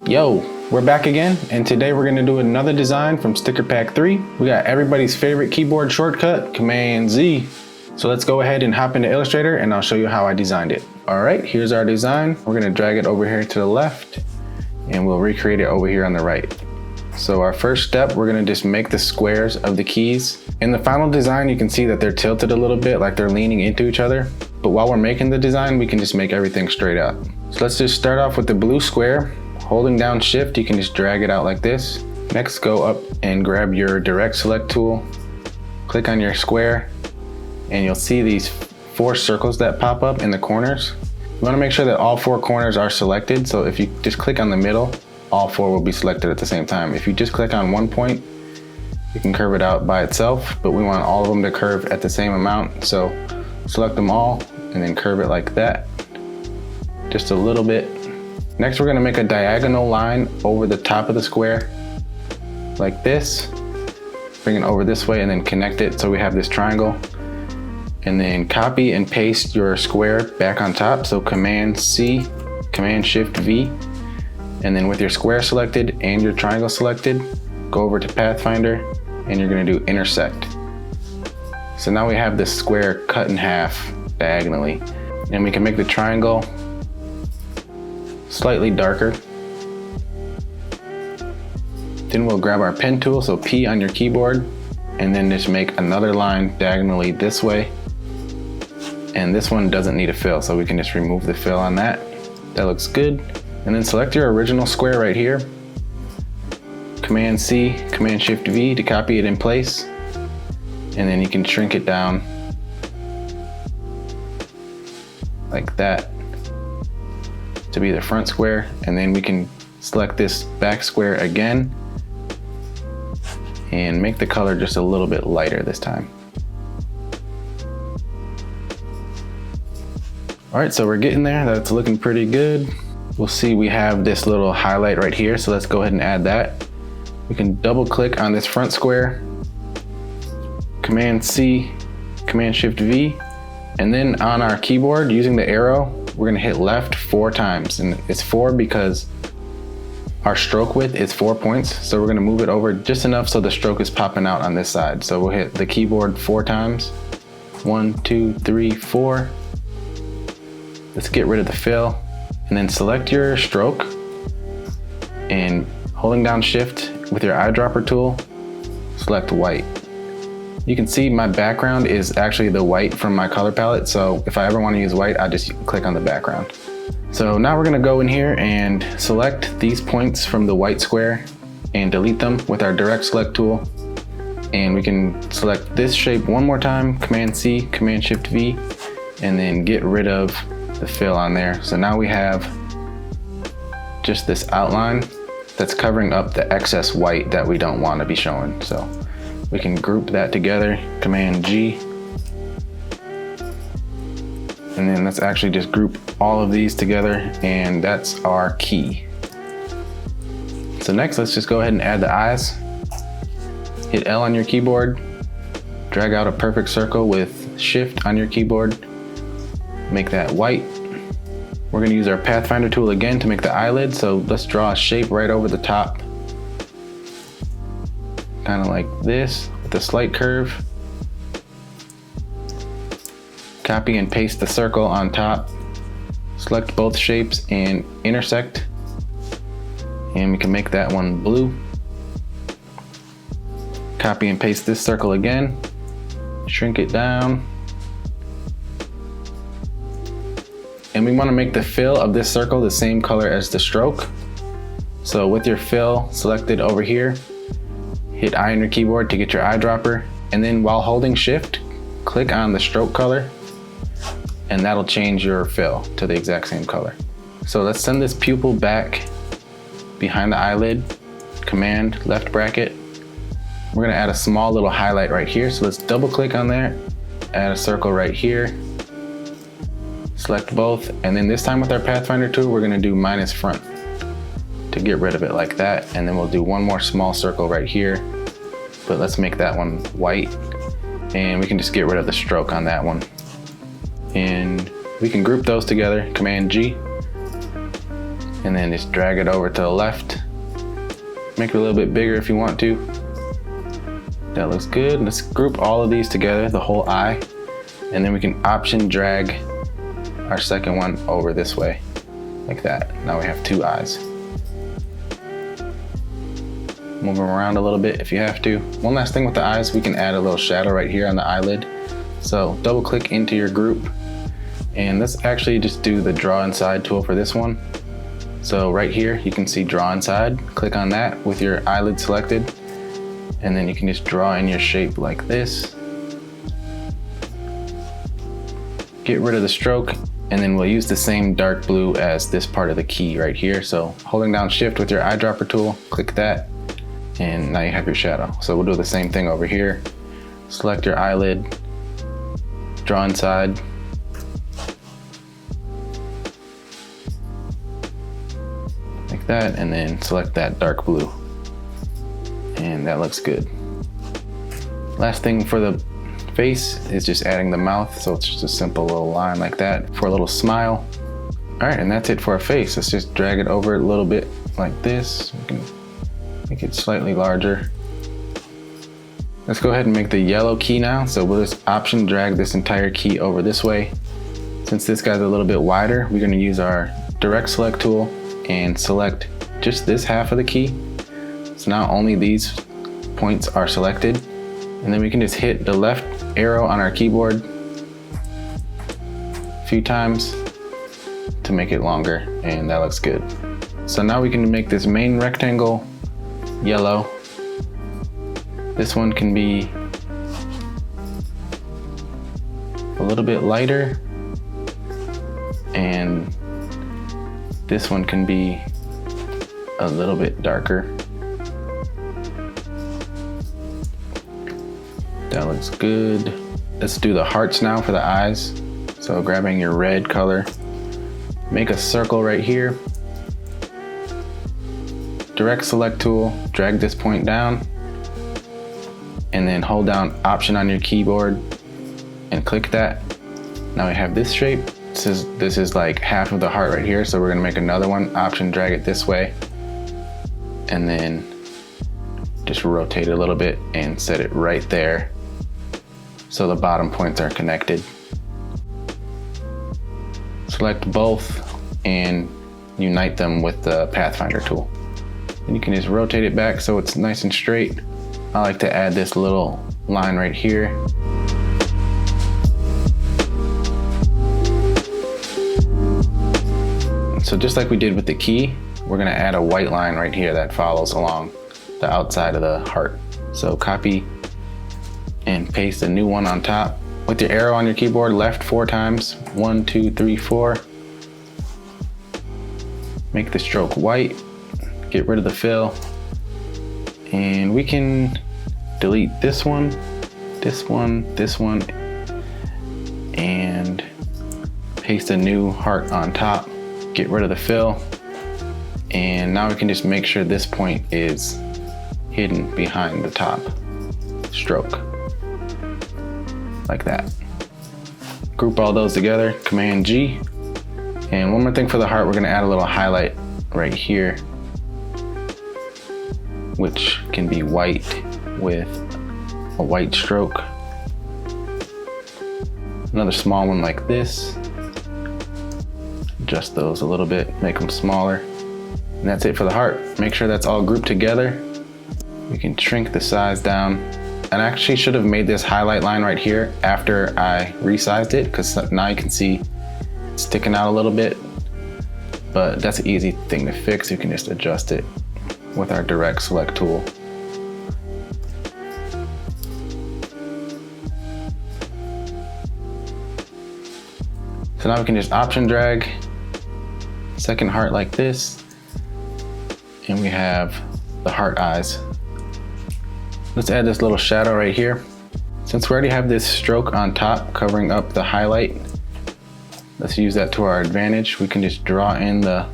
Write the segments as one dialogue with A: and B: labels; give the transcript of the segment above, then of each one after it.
A: Yo, we're back again, and today we're gonna do another design from Sticker Pack 3. We got everybody's favorite keyboard shortcut, Command Z. So let's go ahead and hop into Illustrator and I'll show you how I designed it. All right, here's our design. We're gonna drag it over here to the left and we'll recreate it over here on the right. So our first step, we're gonna just make the squares of the keys. In the final design, you can see that they're tilted a little bit, like they're leaning into each other. But while we're making the design, we can just make everything straight up. So let's just start off with the blue square. Holding down Shift, you can just drag it out like this. Next, go up and grab your direct select tool. Click on your square, and you'll see these 4 circles that pop up in the corners. You wanna make sure that all 4 corners are selected. So if you just click on the middle, all 4 will be selected at the same time. If you just click on one point, you can curve it out by itself, but we want all of them to curve at the same amount. So select them all and then curve it like that, just a little bit. Next, we're gonna make a diagonal line over the top of the square, like this. Bring it over this way and then connect it so we have this triangle. And then copy and paste your square back on top. So Command C, Command Shift V. And then with your square selected and your triangle selected, go over to Pathfinder and you're gonna do intersect. So now we have this square cut in half diagonally. And we can make the triangle slightly darker. Then we'll grab our pen tool, so P on your keyboard, and then just make another line diagonally this way. And this one doesn't need a fill, so we can just remove the fill on that. That looks good. And then select your original square right here. Command C, Command Shift V to copy it in place. And then you can shrink it down like that to be the front square. And then we can select this back square again and make the color just a little bit lighter this time. All right, so we're getting there. That's looking pretty good. We'll see we have this little highlight right here, so let's go ahead and add that. We can double click on this front square, Command C, Command Shift V, and then on our keyboard using the arrow, we're gonna hit left 4 times. And it's 4 because our stroke width is 4 points. So we're gonna move it over just enough so the stroke is popping out on this side. So we'll hit the keyboard 4 times. 1, 2, 3, 4. Let's get rid of the fill. And then select your stroke and holding down Shift with your eyedropper tool, select white. You can see my background is actually the white from my color palette. So if I ever want to use white, I just click on the background. So now we're gonna go in here and select these points from the white square and delete them with our direct select tool. And we can select this shape one more time, Command C, Command Shift V, and then get rid of the fill on there. So now we have just this outline that's covering up the excess white that we don't want to be showing. So we can group that together, Command G. And then let's actually just group all of these together, and that's our key. So next, let's just go ahead and add the eyes. Hit L on your keyboard, drag out a perfect circle with Shift on your keyboard, make that white. We're gonna use our Pathfinder tool again to make the eyelid, so let's draw a shape right over the top. Kind of like this, with a slight curve. Copy and paste the circle on top. Select both shapes and intersect. And we can make that one blue. Copy and paste this circle again. Shrink it down. And we want to make the fill of this circle the same color as the stroke. So with your fill selected over here, hit I on your keyboard to get your eyedropper, and then while holding Shift, click on the stroke color, and that'll change your fill to the exact same color. So let's send this pupil back behind the eyelid, Command left bracket. We're gonna add a small little highlight right here, so let's double click on there, add a circle right here, select both, and then this time with our Pathfinder tool, we're gonna do minus front to get rid of it like that. And then we'll do one more small circle right here, but let's make that one white. And we can just get rid of the stroke on that one. And we can group those together, Command G. and then just drag it over to the left. Make it a little bit bigger if you want to. That looks good. Let's group all of these together, the whole eye, and then we can option drag our second one over this way, like that. Now we have two eyes. Move them around a little bit if you have to. One last thing with the eyes, we can add a little shadow right here on the eyelid. So double click into your group, and let's actually just do the draw inside tool for this one. So right here, you can see draw inside. Click on that with your eyelid selected, and then you can just draw in your shape like this. Get rid of the stroke, and then we'll use the same dark blue as this part of the key right here. So holding down shift with your eyedropper tool, click that, and now you have your shadow. So we'll do the same thing over here. Select your eyelid, draw inside, like that, and then select that dark blue. And that looks good. Last thing for the face is just adding the mouth. So it's just a simple little line like that for a little smile. All right, and that's it for our face. Let's just drag it over a little bit like this. We can make it slightly larger. Let's go ahead and make the yellow key now. So we'll just option drag this entire key over this way. Since this guy's a little bit wider, we're gonna use our direct select tool and select just this half of the key. So now only these points are selected. And then we can just hit the left arrow on our keyboard a few times to make it longer, and that looks good. So now we can make this main rectangle yellow. This one can be a little bit lighter, and this one can be a little bit darker. That looks good. Let's do the hearts now for the eyes. So grabbing your red color, make a circle right here. Direct select tool, drag this point down, and then hold down option on your keyboard and click that. Now we have this shape. This is like half of the heart right here. So we're gonna make another one, option drag it this way, and then just rotate it a little bit and set it right there so the bottom points are connected. Select both and unite them with the Pathfinder tool. And you can just rotate it back so it's nice and straight. I like to add this little line right here. So just like we did with the key, we're gonna add a white line right here that follows along the outside of the heart. So copy and paste a new one on top. With your arrow on your keyboard, left 4 times. 1, 2, 3, 4. Make the stroke white. Get rid of the fill. And we can delete this one, this one, this one, and paste a new heart on top. Get rid of the fill. And now we can just make sure this point is hidden behind the top stroke, like that. Group all those together, Command G. And one more thing for the heart, we're gonna add a little highlight right here, which can be white with a white stroke. Another small one like this. Adjust those a little bit, make them smaller. And that's it for the heart. Make sure that's all grouped together. We can shrink the size down. And I actually should have made this highlight line right here after I resized it, because now you can see it's sticking out a little bit. But that's an easy thing to fix. You can just adjust it with our direct select tool. So now we can just option drag second heart like this, and we have the heart eyes. Let's add this little shadow right here. Since we already have this stroke on top covering up the highlight, let's use that to our advantage. We can just draw in the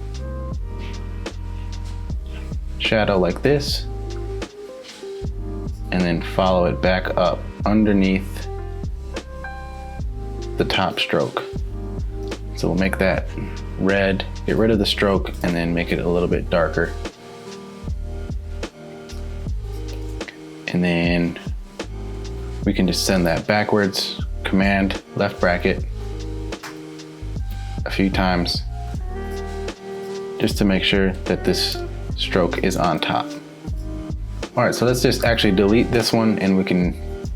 A: shadow like this, and then follow it back up underneath the top stroke. So we'll make that red, get rid of the stroke, and then make it a little bit darker. And then we can just send that backwards, Command left bracket a few times just to make sure that this stroke is on top. All right, so let's just actually delete this one and we can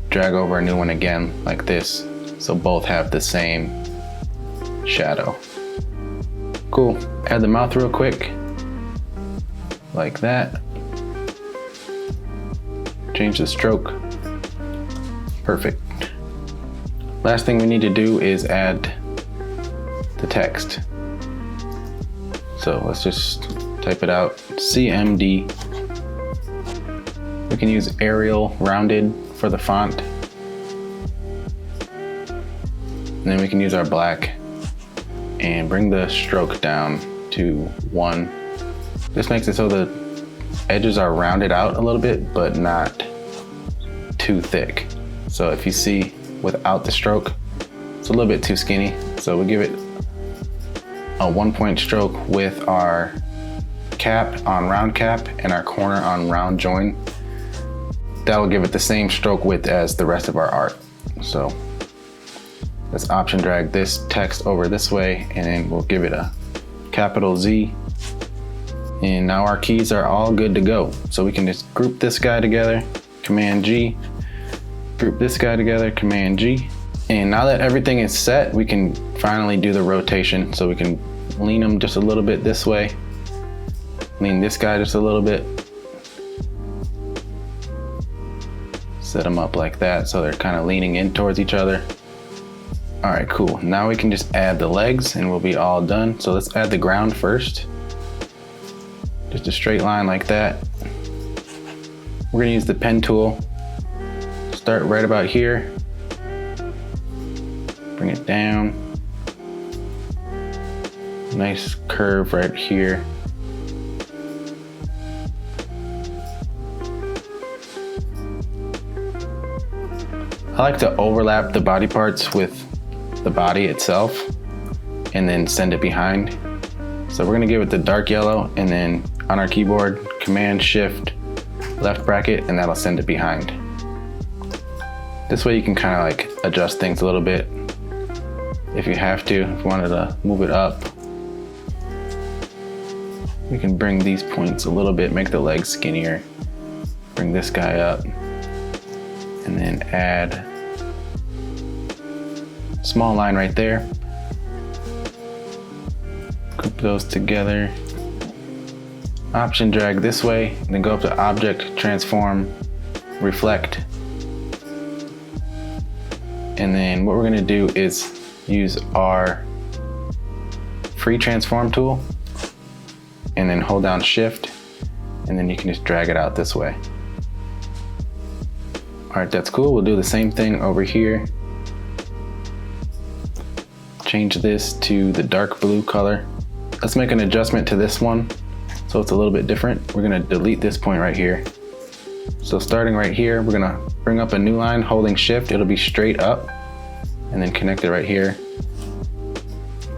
A: drag over a new one again like this. So both have the same shadow. Cool, add the mouth real quick, like that. Change the stroke, perfect. Last thing we need to do is add the text. So let's just type it out, CMD. We can use Arial rounded for the font. And then we can use our black and bring the stroke down to 1. This makes it so the edges are rounded out a little bit, but not too thick. So if you see without the stroke, it's a little bit too skinny. So we give it a 1-point stroke with our cap on round cap and our corner on round join. That will give it the same stroke width as the rest of our art. So let's option drag this text over this way, and then we'll give it a capital Z. And now our keys are all good to go. So we can just group this guy together, Command G, group this guy together, Command G. And now that everything is set, we can finally do the rotation. So we can lean them just a little bit this way, lean this guy just a little bit, set them up like that so they're kind of leaning in towards each other. All right, cool. Now we can just add the legs and we'll be all done. So let's add the ground first. Just a straight line like that. We're gonna use the pen tool. Start right about here. Bring it down. Nice curve right here. I like to overlap the body parts with the body itself and then send it behind. So we're gonna give it the dark yellow, and then on our keyboard, Command Shift left bracket, and that'll send it behind. This way you can kind of like adjust things a little bit if you have to. If you wanted to move it up, we can bring these points a little bit, make the legs skinnier, bring this guy up, and then add a small line right there. Group those together. Option drag this way, and then go up to Object, Transform, Reflect. And then what we're gonna do is use our free transform tool and then hold down Shift, and then you can just drag it out this way. All right, that's cool. We'll do the same thing over here. Change this to the dark blue color. Let's make an adjustment to this one so it's a little bit different. We're gonna delete this point right here. So starting right here, we're gonna bring up a new line, holding Shift, it'll be straight up, and then connect it right here.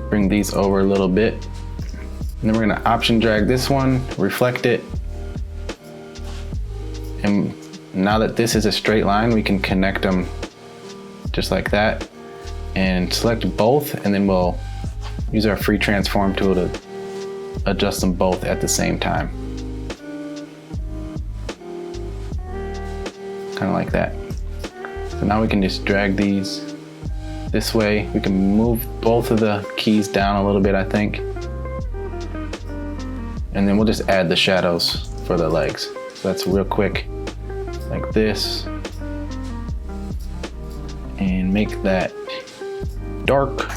A: Bring these over a little bit. And then we're gonna option drag this one, reflect it. And now that this is a straight line, we can connect them just like that. And select both, and then we'll use our free transform tool to adjust them both at the same time. Kind of like that. So now we can just drag these this way. We can move both of the keys down a little bit, I think. And then we'll just add the shadows for the legs. So that's real quick, like this. And make that dark.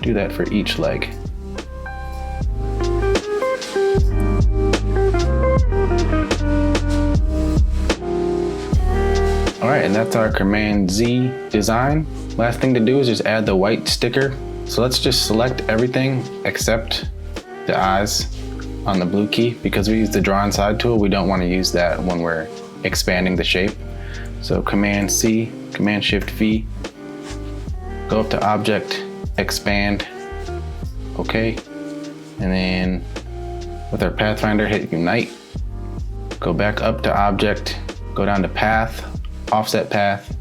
A: Do that for each leg. All right, and that's our Command Z design. Last thing to do is just add the white sticker. So let's just select everything except the eyes on the blue key. Because we use the draw inside tool, we don't want to use that when we're expanding the shape. So Command C, Command Shift V, go up to Object, Expand, okay. And then with our Pathfinder, hit Unite. Go back up to Object, go down to Path, Offset Path.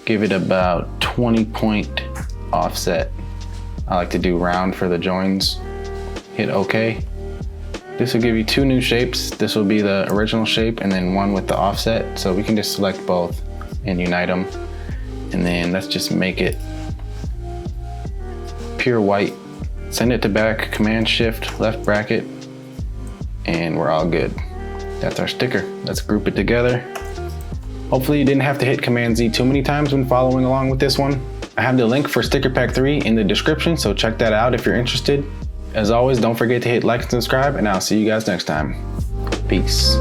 A: Give it about 20-point offset. I like to do round for the joins. Hit OK. This will give you two new shapes. This will be the original shape and then one with the offset. So we can just select both and unite them. And then let's just make it pure white. Send it to back, Command Shift, left bracket, and we're all good. That's our sticker. Let's group it together. Hopefully you didn't have to hit Command Z too many times when following along with this one. I have the link for Sticker Pack 3 in the description, so check that out if you're interested. As always, don't forget to hit like and subscribe, and I'll see you guys next time. Peace.